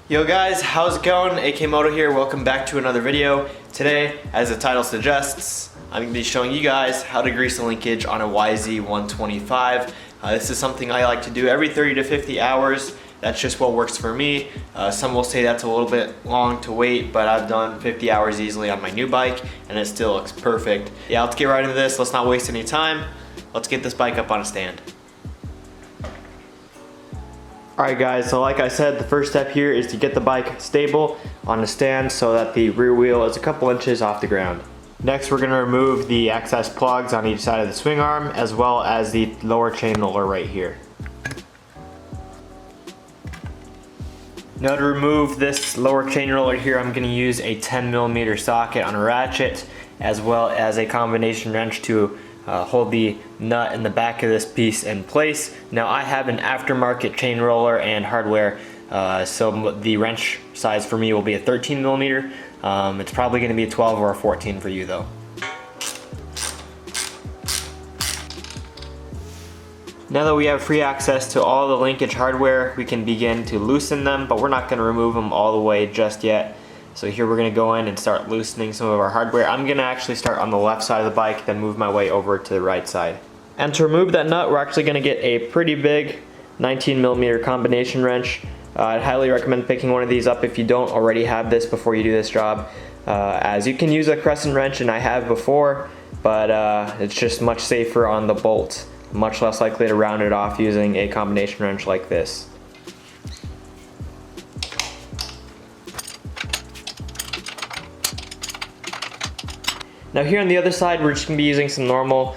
Yo guys, how's it going? AK Moto here, welcome back to another video. Today, as the title suggests, I'm going to be showing you guys how to grease a linkage on a YZ125. This is something I like to do every 30 to 50 hours. That's just what works for me. Some will say that's a little bit long to wait, but I've done 50 hours easily on my new bike and it still looks perfect. Yeah, let's get right into this. Let's not waste any time. Let's get this bike up on a stand. Alright guys, so like I said, the first step here is to get the bike stable on a stand so that the rear wheel is a couple inches off the ground. Next we're going to remove the access plugs on each side of the swing arm as well as the lower chain roller right here. Now to remove this lower chain roller here, I'm going to use a 10mm socket on a ratchet as well as a combination wrench to hold the nut in the back of this piece in place. Now I have an aftermarket chain roller and hardware, so the wrench size for me will be a 13mm. It's probably going to be a 12 or a 14 for you though. Now that we have free access to all the linkage hardware, we can begin to loosen them, but we're not going to remove them all the way just yet. So here we're going to go in and start loosening some of our hardware. I'm going to actually start on the left side of the bike, then move my way over to the right side. And to remove that nut, we're actually going to get a pretty big 19mm combination wrench. I'd highly recommend picking one of these up if you don't already have this before you do this job, as you can use a crescent wrench, and I have before, but it's just much safer on the bolt. Much less likely to round it off using a combination wrench like this. Now here on the other side, we're just going to be using some normal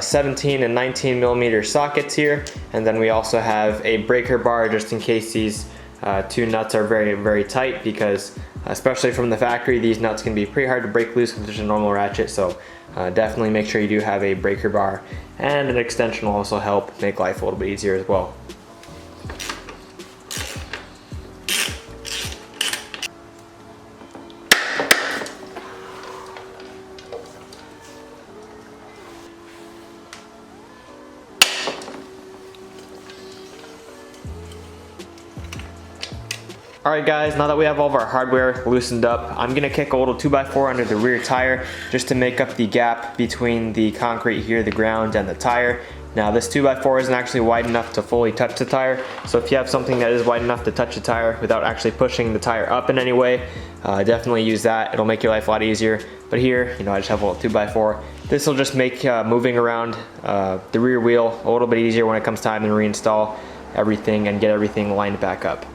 17 and 19mm sockets here, and then we also have a breaker bar just in case these two nuts are very tight, because especially from the factory, these nuts can be pretty hard to break loose with just a normal ratchet, so definitely make sure you do have a breaker bar, and an extension will also help make life a little bit easier as well. Alright guys, now that we have all of our hardware loosened up, I'm going to kick a little 2x4 under the rear tire just to make up the gap between the concrete here, the ground, and the tire. Now this 2x4 isn't actually wide enough to fully touch the tire, so if you have something that is wide enough to touch the tire without actually pushing the tire up in any way, definitely use that. It'll make your life a lot easier. But here, I just have a little 2x4. This will just make moving around the rear wheel a little bit easier when it comes time to reinstall everything and get everything lined back up.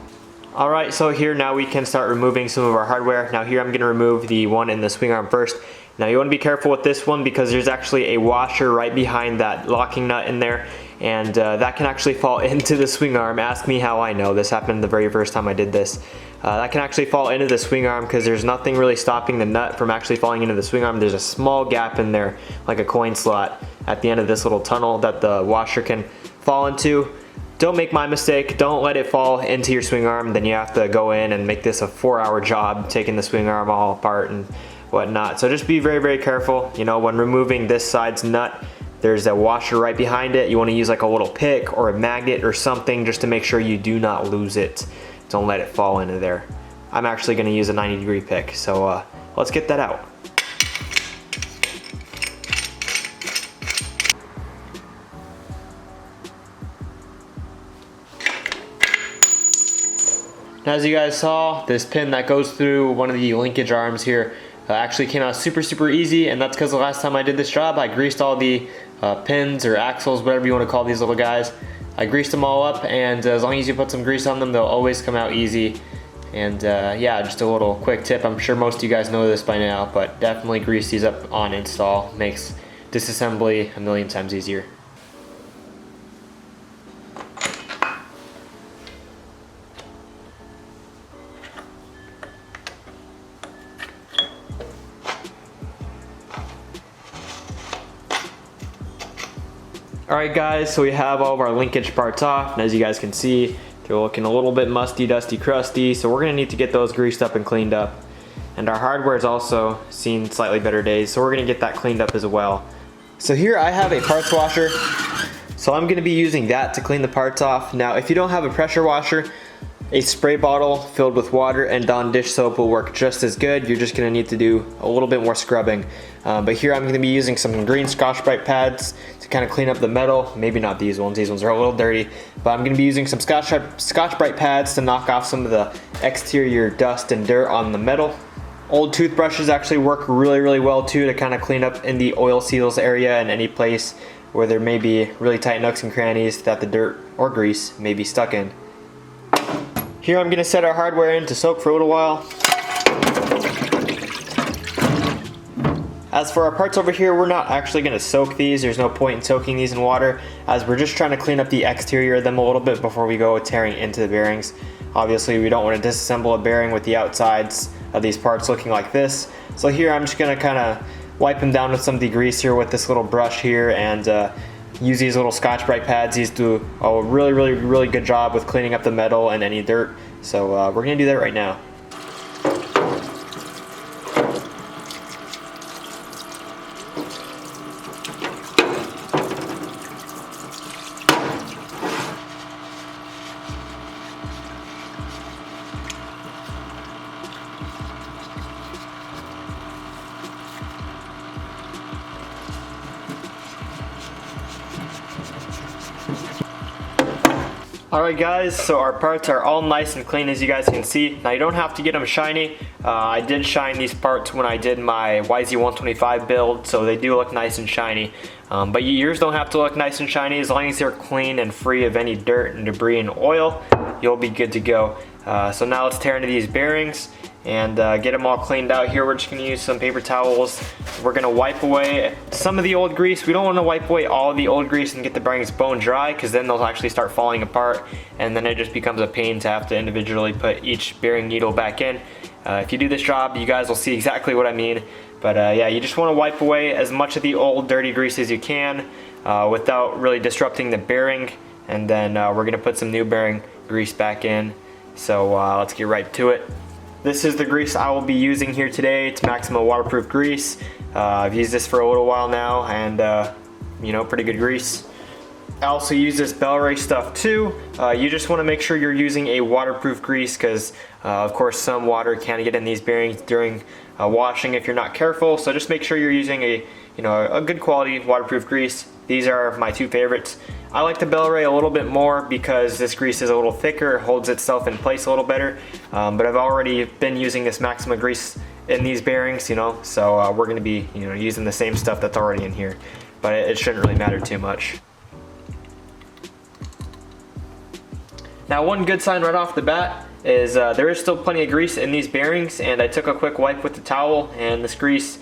Alright, so here now we can start removing some of our hardware. Now here I'm going to remove the one in the swing arm first. Now you want to be careful with this one because there's actually a washer right behind that locking nut in there, and that can actually fall into the swing arm. Ask me how I know. This happened the very first time I did this. That can actually fall into the swing arm because there's nothing really stopping the nut from actually falling into the swing arm. There's a small gap in there, like a coin slot, at the end of this little tunnel that the washer can fall into. Don't make my mistake, don't let it fall into your swing arm, then you have to go in and make this a 4-hour job, taking the swing arm all apart and whatnot. So just be very careful, when removing this side's nut, there's a washer right behind it. You want to use like a little pick or a magnet or something just to make sure you do not lose it. Don't let it fall into there. I'm actually going to use a 90-degree pick, so let's get that out. As you guys saw, this pin that goes through one of the linkage arms here actually came out super easy, and that's because the last time I did this job, I greased all the pins or axles, whatever you want to call these little guys. I greased them all up, and as long as you put some grease on them, they'll always come out easy. And yeah, just a little quick tip. I'm sure most of you guys know this by now, but definitely grease these up on install. Makes disassembly a million times easier. Alright guys, so we have all of our linkage parts off, and as you guys can see, they're looking a little bit musty, dusty, crusty, so we're going to need to get those greased up and cleaned up. And our hardware has also seen slightly better days, so we're going to get that cleaned up as well. So here I have a parts washer, so I'm going to be using that to clean the parts off. Now if you don't have a pressure washer, A spray bottle filled with water and Dawn dish soap will work just as good. You're just gonna need to do a little bit more scrubbing. But here I'm gonna be using some green Scotch-Brite pads to kind of clean up the metal. Maybe not these ones are a little dirty. But I'm gonna be using some Scotch-Brite pads to knock off some of the exterior dust and dirt on the metal. Old toothbrushes actually work really well too, to kind of clean up in the oil seals area and any place where there may be really tight nooks and crannies that the dirt or grease may be stuck in. Here I'm gonna set our hardware in to soak for a little while. As for our parts over here, we're not actually gonna soak these. There's no point in soaking these in water, as we're just trying to clean up the exterior of them a little bit before we go tearing into the bearings. Obviously, we don't want to disassemble a bearing with the outsides of these parts looking like this. So here I'm just gonna kind of wipe them down with some degreaser with this little brush here, and use these little Scotch-Brite pads. These do a really good job with cleaning up the metal and any dirt. So we're gonna do that right now. Alright guys, so our parts are all nice and clean, as you guys can see. Now you don't have to get them shiny. I did shine these parts when I did my YZ125 build, so they do look nice and shiny. But yours don't have to look nice and shiny. As long as they're clean and free of any dirt and debris and oil, you'll be good to go. So now let's tear into these bearings and get them all cleaned out. Here we're just going to use some paper towels. We're going to wipe away some of the old grease. We don't want to wipe away all of the old grease and get the bearings bone dry, because then they'll actually start falling apart, and then it just becomes a pain to have to individually put each bearing needle back in. If you do this job, you guys will see exactly what I mean. But yeah, you just want to wipe away as much of the old dirty grease as you can without really disrupting the bearing, and then we're going to put some new bearing grease back in. So let's get right to it. This is the grease I will be using here today. It's Maxima waterproof grease. I've used this for a little while now, and you know, pretty good grease. I also use this Bel-Ray stuff too. You just want to make sure you're using a waterproof grease, because of course some water can get in these bearings during washing if you're not careful. So just make sure you're using a good quality waterproof grease. These are my two favorites. I like the Bel-Ray a little bit more because this grease is a little thicker, holds itself in place a little better. But I've already been using this Maxima grease in these bearings, you know, so we're going to be using the same stuff that's already in here. But it shouldn't really matter too much. Now, one good sign right off the bat is there is still plenty of grease in these bearings, and I took a quick wipe with the towel, and this grease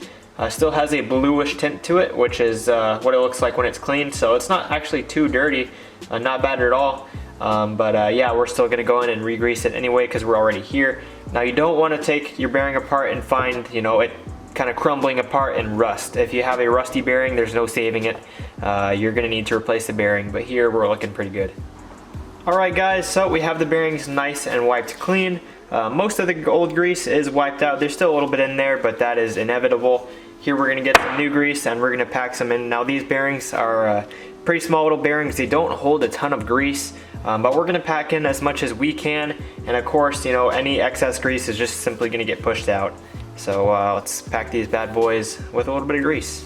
still has a bluish tint to it, which is what it looks like when it's clean. So it's not actually too dirty, not bad at all. But yeah, we're still gonna go in and re-grease it anyway, because we're already here. Now you don't want to take your bearing apart and find it kind of crumbling apart and rust. If you have a rusty bearing, there's no saving it. You're gonna need to replace the bearing, but here we're looking pretty good. Alright guys, so we have the bearings nice and wiped clean. Most of the old grease is wiped out. There's still a little bit in there, but that is inevitable. Here we're going to get some new grease, and we're going to pack some in. Now these bearings are pretty small little bearings. They don't hold a ton of grease, but we're going to pack in as much as we can. And of course, any excess grease is just simply going to get pushed out. So let's pack these bad boys with a little bit of grease.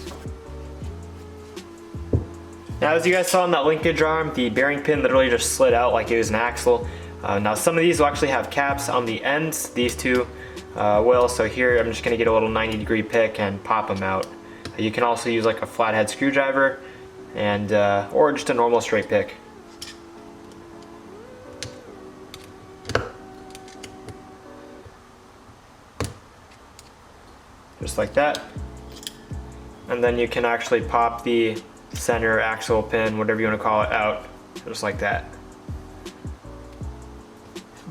Now, as you guys saw in that linkage arm, the bearing pin literally just slid out like it was an axle. Now some of these will actually have caps on the ends. These two will. So here I'm just going to get a little 90-degree pick and pop them out. You can also use like a flathead screwdriver, and or just a normal straight pick. Just like that. And then you can actually pop the center axle pin, whatever you want to call it, out just like that.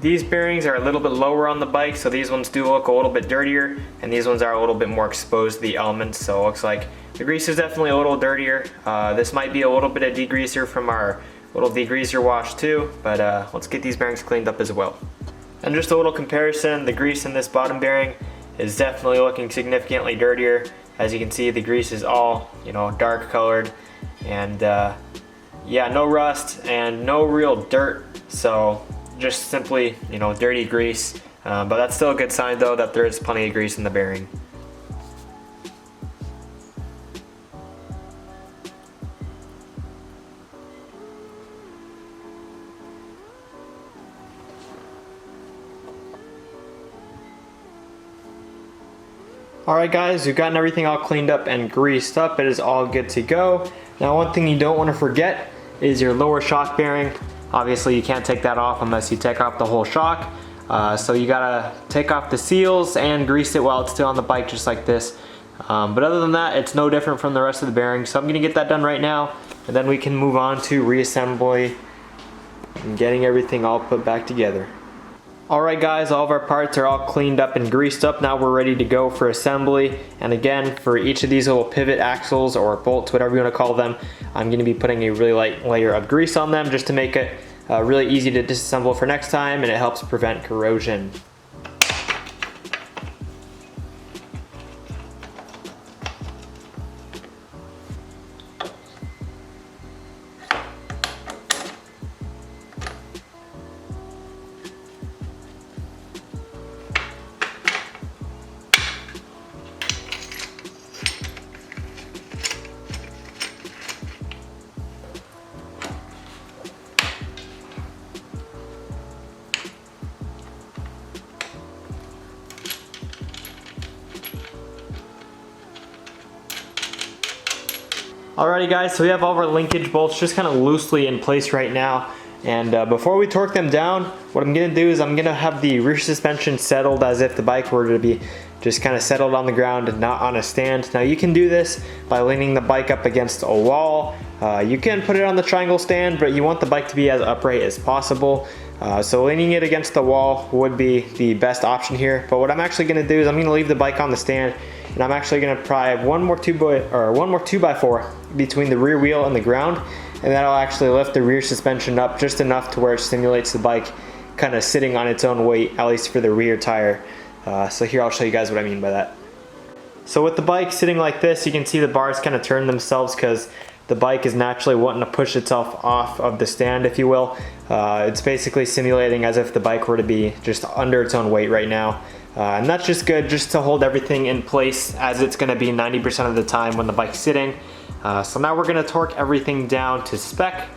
These bearings are a little bit lower on the bike, so these ones do look a little bit dirtier, and these ones are a little bit more exposed to the elements, so it looks like the grease is definitely a little dirtier. This might be a little bit of degreaser from our little degreaser wash too, but let's get these bearings cleaned up as well. And just a little comparison, the grease in this bottom bearing is definitely looking significantly dirtier. As you can see, the grease is all dark colored, and yeah, no rust and no real dirt. So just simply, you know, dirty grease. But that's still a good sign though that there is plenty of grease in the bearing. Alright guys, we've gotten everything all cleaned up and greased up. It is all good to go. Now one thing you don't want to forget is your lower shock bearing. Obviously you can't take that off unless you take off the whole shock. So you gotta take off the seals and grease it while it's still on the bike just like this. But other than that, it's no different from the rest of the bearings. So I'm gonna get that done right now, and then we can move on to reassembly and getting everything all put back together. Alright guys, all of our parts are all cleaned up and greased up. Now we're ready to go for assembly. And again, for each of these little pivot axles or bolts, whatever you want to call them, I'm going to be putting a really light layer of grease on them just to make it really easy to disassemble for next time, and it helps prevent corrosion. Alrighty guys, so we have all of our linkage bolts just kind of loosely in place right now. And before we torque them down, what I'm going to do is I'm going to have the rear suspension settled as if the bike were to be just kind of settled on the ground and not on a stand. Now you can do this by leaning the bike up against a wall. You can put it on the triangle stand, but you want the bike to be as upright as possible. So leaning it against the wall would be the best option here. But what I'm actually going to do is I'm going to leave the bike on the stand, and I'm actually going to pry one more 2x4 between the rear wheel and the ground, and that'll actually lift the rear suspension up just enough to where it stimulates the bike kind of sitting on its own weight, at least for the rear tire. So here I'll show you guys what I mean by that. So with the bike sitting like this, you can see the bars kind of turn themselves because the bike is naturally wanting to push itself off of the stand, if you will. It's basically simulating as if the bike were to be just under its own weight right now. And that's just good just to hold everything in place as it's going to be 90% of the time when the bike's sitting. So now we're going to torque everything down to spec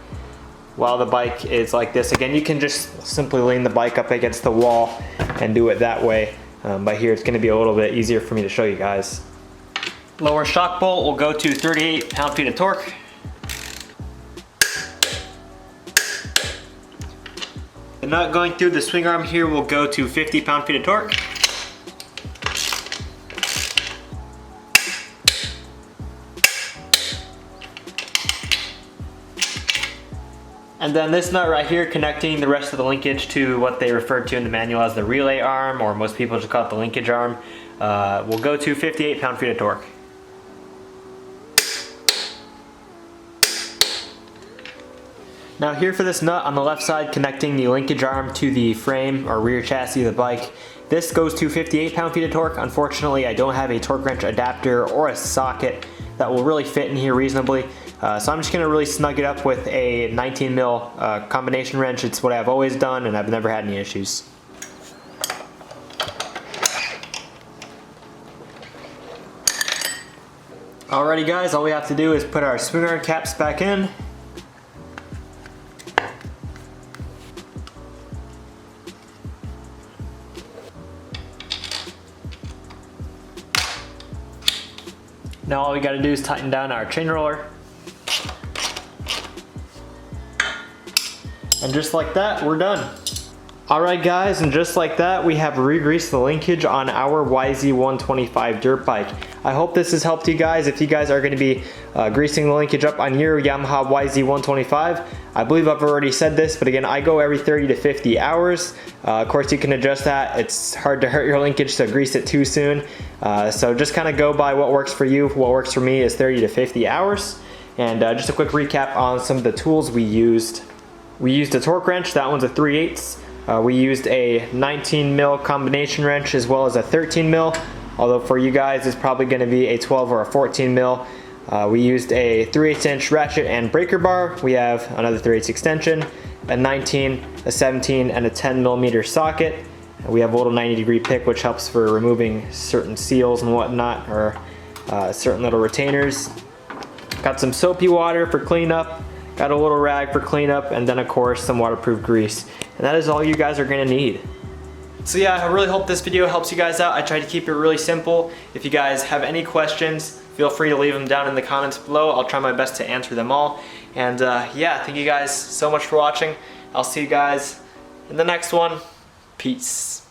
while the bike is like this. Again, you can just simply lean the bike up against the wall and do it that way. But here it's going to be a little bit easier for me to show you guys. Lower shock bolt will go to 38 pound-feet of torque. The nut going through the swing arm here will go to 50 pound-feet of torque. And then this nut right here connecting the rest of the linkage to what they refer to in the manual as the relay arm, or most people just call it the linkage arm, will go to 58 pound-feet of torque. Now here for this nut on the left side connecting the linkage arm to the frame or rear chassis of the bike, this goes to 58 pound-feet of torque. Unfortunately, I don't have a torque wrench adapter or a socket that will really fit in here reasonably. So I'm just going to really snug it up with a 19 mil combination wrench. It's what I've always done and I've never had any issues. Alrighty guys, all we have to do is put our swing arm caps back in. Now all we got to do is tighten down our chain roller. And just like that, we're done. Alright guys, and just like that, we have re-greased the linkage on our YZ125 dirt bike. I hope this has helped you guys. If you guys are going to be greasing the linkage up on your Yamaha YZ125, I believe I've already said this, but again, I go every 30 to 50 hours. Of course, you can adjust that. It's hard to hurt your linkage to grease it too soon. So just kind of go by what works for you. What works for me is 30 to 50 hours. And just a quick recap on some of the tools we used. We used a torque wrench. That one's a 3/8. We used a 19 mil combination wrench as well as a 13 mil. Although for you guys, it's probably going to be a 12 or a 14 mil. We used a 3/8 inch ratchet and breaker bar. We have another 3/8 extension. a 19, a 17, and a 10 millimeter socket. And we have a little 90-degree pick, which helps for removing certain seals and whatnot, or certain little retainers. Got some soapy water for cleanup, got a little rag for cleanup, and then of course some waterproof grease. And that is all you guys are gonna need. So yeah, I really hope this video helps you guys out. I tried to keep it really simple. If you guys have any questions, feel free to leave them down in the comments below. I'll try my best to answer them all. And yeah, thank you guys so much for watching. I'll see you guys in the next one. Peace.